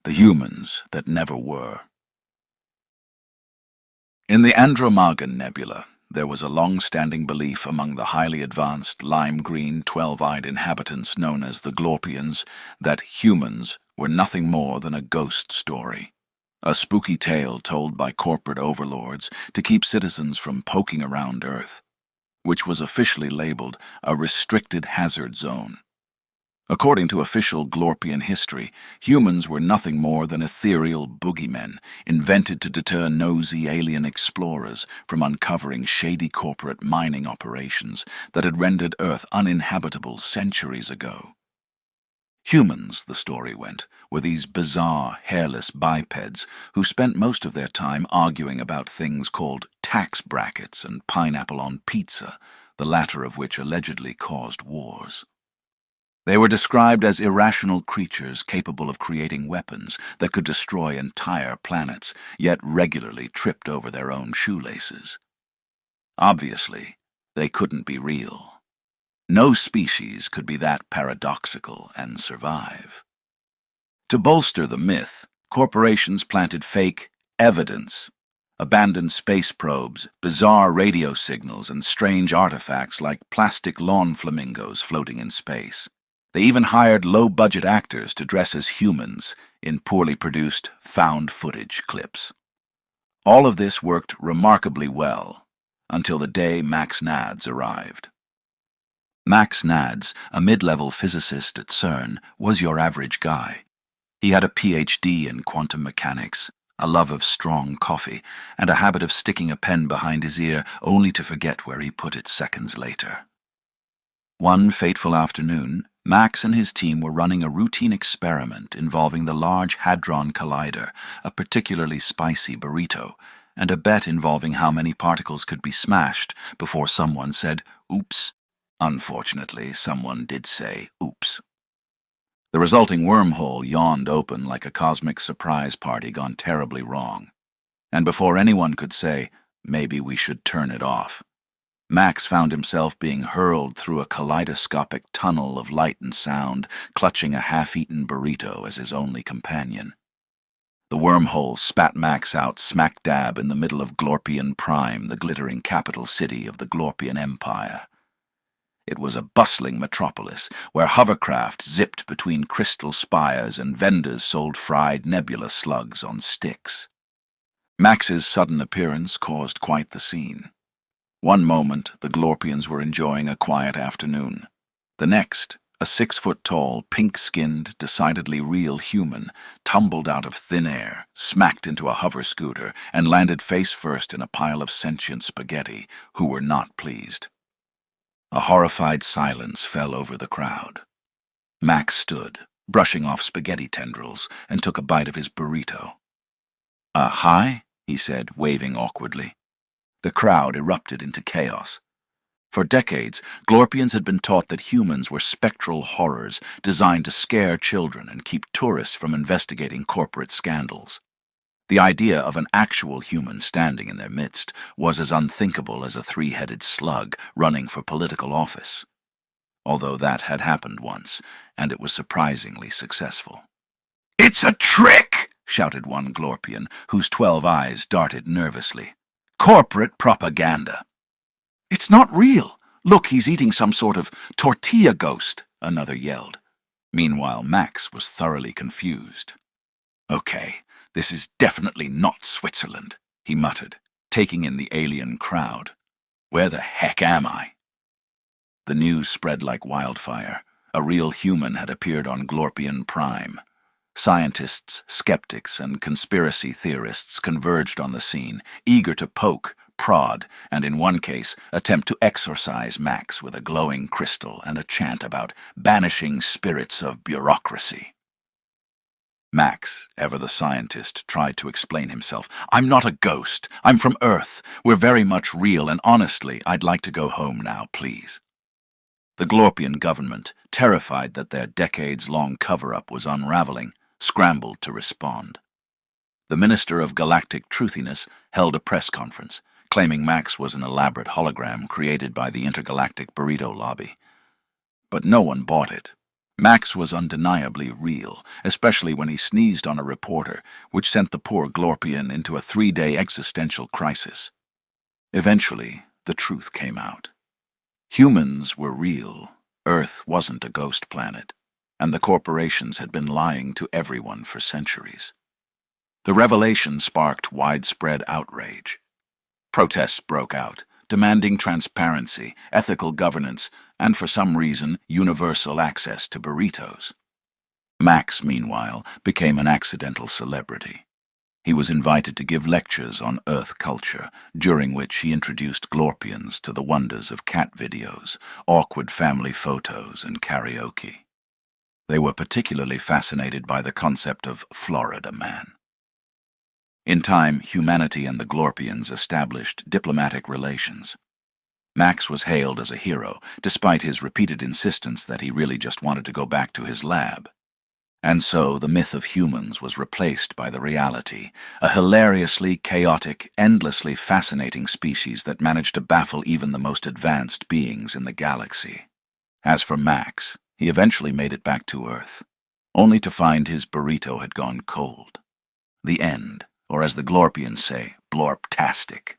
the humans that never were. In the Andromagan Nebula, there was a long-standing belief among the highly advanced lime-green 12-eyed inhabitants known as the Glorpians that humans were nothing more than a ghost story, a spooky tale told by corporate overlords to keep citizens from poking around Earth, which was officially labeled a restricted hazard zone. According to official Glorpian history, humans were nothing more than ethereal boogeymen invented to deter nosy alien explorers from uncovering shady corporate mining operations that had rendered Earth uninhabitable centuries ago. Humans, the story went, were these bizarre, hairless bipeds who spent most of their time arguing about things called tax brackets and pineapple on pizza, the latter of which allegedly caused wars. They were described as irrational creatures capable of creating weapons that could destroy entire planets, yet regularly tripped over their own shoelaces. Obviously, they couldn't be real. No species could be that paradoxical and survive. To bolster the myth, corporations planted fake evidence, abandoned space probes, bizarre radio signals, and strange artifacts like plastic lawn flamingos floating in space. They even hired low-budget actors to dress as humans in poorly produced found footage clips. All of this worked remarkably well until the day Max Nads arrived. Max Nads, a mid-level physicist at CERN, was your average guy. He had a PhD in quantum mechanics, a love of strong coffee, and a habit of sticking a pen behind his ear only to forget where he put it seconds later. One fateful afternoon, Max and his team were running a routine experiment involving the Large Hadron Collider, a particularly spicy burrito, and a bet involving how many particles could be smashed before someone said, "Oops." Unfortunately, someone did say, "Oops." The resulting wormhole yawned open like a cosmic surprise party gone terribly wrong, and before anyone could say, "Maybe we should turn it off," Max found himself being hurled through a kaleidoscopic tunnel of light and sound, clutching a half-eaten burrito as his only companion. The wormhole spat Max out smack dab in the middle of Glorpian Prime, the glittering capital city of the Glorpian Empire. It was a bustling metropolis where hovercraft zipped between crystal spires and vendors sold fried nebula slugs on sticks. Max's sudden appearance caused quite the scene. One moment, the Glorpians were enjoying a quiet afternoon. The next, a 6-foot-tall, pink-skinned, decidedly real human tumbled out of thin air, smacked into a hover scooter, and landed face-first in a pile of sentient spaghetti, who were not pleased. A horrified silence fell over the crowd. Max stood, brushing off spaghetti tendrils, and took a bite of his burrito. "Hi," he said, waving awkwardly. The crowd erupted into chaos. For decades, Glorpians had been taught that humans were spectral horrors designed to scare children and keep tourists from investigating corporate scandals. The idea of an actual human standing in their midst was as unthinkable as a 3-headed slug running for political office. Although that had happened once, and it was surprisingly successful. "It's a trick!" shouted one Glorpian, whose 12 eyes darted nervously. "Corporate propaganda." "It's not real. Look, he's eating some sort of tortilla ghost," another yelled. Meanwhile, Max was thoroughly confused. "Okay, this is definitely not Switzerland," he muttered, taking in the alien crowd. "Where the heck am I?" The news spread like wildfire. A real human had appeared on Glorpian Prime. Scientists, skeptics, and conspiracy theorists converged on the scene, eager to poke, prod, and in one case, attempt to exorcise Max with a glowing crystal and a chant about banishing spirits of bureaucracy. Max, ever the scientist, tried to explain himself. "I'm not a ghost. I'm from Earth. We're very much real, and honestly, I'd like to go home now, please." The Glorpian government, terrified that their decades-long cover-up was unraveling, scrambled to respond. The Minister of Galactic Truthiness held a press conference, claiming Max was an elaborate hologram created by the intergalactic burrito lobby. But no one bought it. Max was undeniably real, especially when he sneezed on a reporter, which sent the poor Glorpian into a 3-day existential crisis. Eventually, the truth came out. Humans were real. Earth wasn't a ghost planet, and the corporations had been lying to everyone for centuries. The revelation sparked widespread outrage. Protests broke out, demanding transparency, ethical governance, and for some reason, universal access to burritos. Max, meanwhile, became an accidental celebrity. He was invited to give lectures on Earth culture, during which he introduced Glorpians to the wonders of cat videos, awkward family photos, and karaoke. They were particularly fascinated by the concept of Florida Man. In time, humanity and the Glorpians established diplomatic relations. Max was hailed as a hero, despite his repeated insistence that he really just wanted to go back to his lab. And so the myth of humans was replaced by the reality, a hilariously chaotic, endlessly fascinating species that managed to baffle even the most advanced beings in the galaxy. As for Max, he eventually made it back to Earth, only to find his burrito had gone cold. The end, or as the Glorpians say, blorptastic.